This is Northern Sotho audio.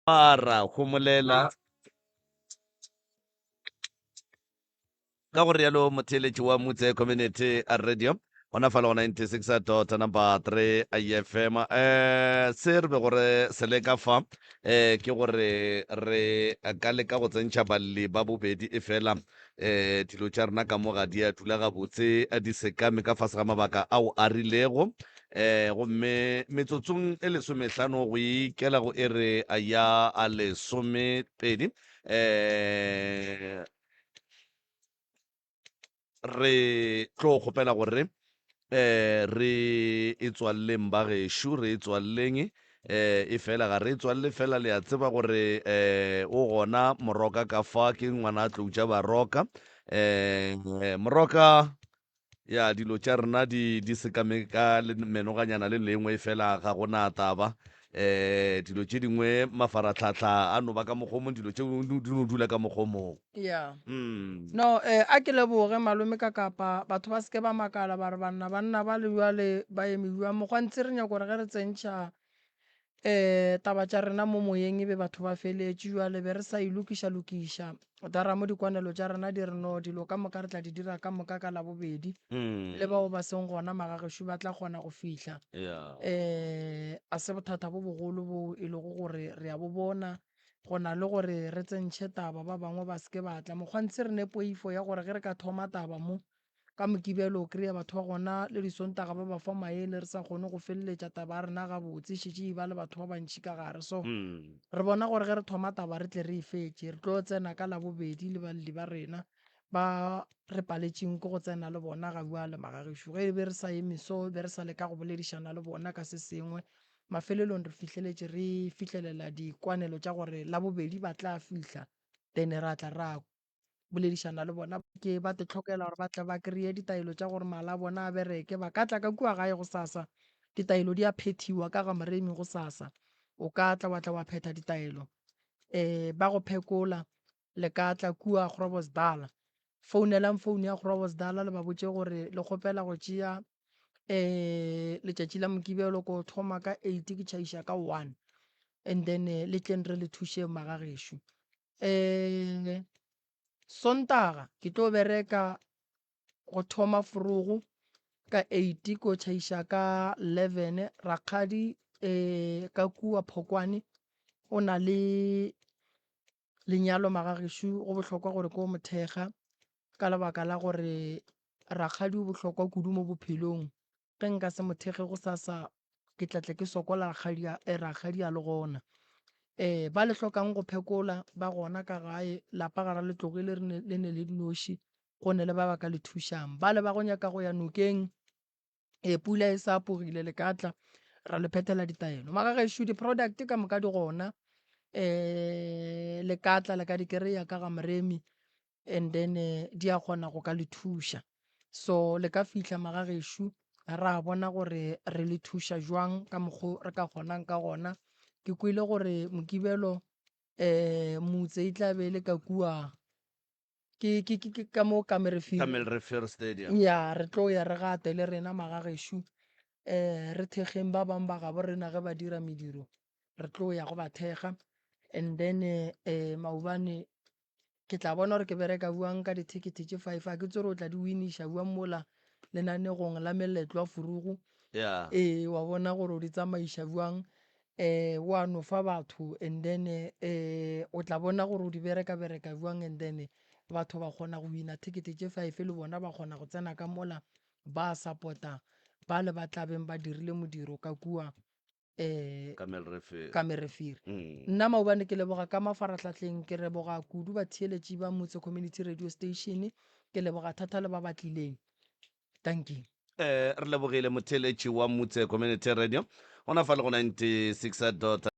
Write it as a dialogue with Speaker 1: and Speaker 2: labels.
Speaker 1: para homolela ka go rialo motheletši wa motse community a radio gona fa le go 96.3 IFM se re be gore se le ka fa ke gore re ka leka go tsentšha balli ba bobedi e fela dilo tša rena ka mo ga di a dula gabotse a di sekame ka fase ga mabaka ao a rilego gomme metsotsong e lesomehlano go ikela go e re a ya a lesomepedi re tlo kgopela gore re e tswalleng ba gešo re e tswalleng e fela ga re e tswalle fela le a tseba gore o gona moroka ka fa ke ngwana a tloutša baroka moroka ya dilo tša rena di sekame ka menoganyana le lengwe e fela ga gona taba dilo tše dingwe mafaratlhatlha a no ba ka mokgomong dilo tše di no dula ka mokgomong
Speaker 2: yeah no a ke leboge malome ka kapa batho ba seke ba makala ba re banna ba le bjale ba emiwa mokgwantse re nyako gore ge re tsentšha taba tša rena mo moyeng e be batho ba feletše bjale be re sa ilokiša dara mo dikwanelo tša rena di re no dilo ka moka re tla di dira ka moka ka labobedi le bao ba seng gona magagešo ba tla kgona go fihla a se bothata bo bogolo bo e lego gore re a bo bona go na le gore re tsentšhe taba ba bangwe ba seke batla mokgwantse re ne poifo ya gore ge re ka thoma taba mo ka mokibelo o kry-a batho ba gona le disontaga ba ba fa maele re sa kgone go feleletša taba a rena gabotse šetše ba le batho ba bantšhi ka gare so re bona gore ge re thoma taba re tle re e fetše re tlo tsena ka labobedi le balli ba rena ba re paletšeng ko go tsena le bona ga bua le magagešo ge be re sa eme so be re sa leka go boledišana le bona ka se sengwe mafelelong re fihleletše re fihlelela dikwanelo tša gore labobedi ba tla fihla then ra tla ra boledišana le bona ke ba te tlhokela gore ba tla ba kry-e ditaelo tša gore mala a bona a bereke ba ka tla ka kua gae go sasa ditaelo di a phethiwa ka ga moremi go sasa o ka tla wa tla wa phetha ditaelo ba go phekola le ka tla kua Groblersdal founelang founu ya Groblersdal le ba botše gore le kgopela go tšea letšatši la mokibelo ko thoma ka 8 ke tšhaiša ka 1 and then le tleng re le thuše magagešo sontaga ke tlo bereka go thoma forogo ka 8 ko tšhaiša ka 11 rakgadi ka kua Phokwane o na le lenyalo magagešo go bohlokwa gore ko mothega ka lebaka la gore rakgadi o bohlokwa kudu mo bophelong ge nka se mothege go sasa ke tlatle ke sokola rakgadi a le gona ba le hlokang go phekola ba gona ka gae lapa gara le tlogile le ne le dinoši go ne le ba ba ka le thušang ba le ba go nyaka go ya nokeng pula e sa apogile le ka tla ra le phethela ditaelo magagešo di-product ka moka di gona le ka tla le ka di kry-a ka ga moremi and then di a kgona go ka le thuša so le ka fihla magagešo ra bona gore re le thuša jwang ka mokgwa re ka kgonang ka gona ke kwile gore mokibelo motse e tla be le ka kua ke ka mo Camel Rivier
Speaker 1: Stadium
Speaker 2: ya re tlo ya re gate le rena magagešo re thekgeng ba bang ba gabo rena ge ba dira mediro re tlo ya go ba thega and then maobane ke tla bona gore ke bereka buang ka dithekete tše 5 a ke tsore o tla di winiša buang mola lenanegong la meletlo a furugu wa bona gore o di tsamaiša buang wa no fa batho and then o tla bona gore o di bereka buang and then batho ba kgona go wina thekete tše 5 le bona ba kgona go tsena ka mola ba support-a ba le ba tlabeng ba dirile modiro ka kua ka merefere nna maobane ke leboga ka mafaratlhatlheng ke leboga kudu ba theeletši ba motse community radio station ke leboga thata le ba batlileng thank you
Speaker 1: re lebogile motheletši wa motse community radio gona fa le go 96.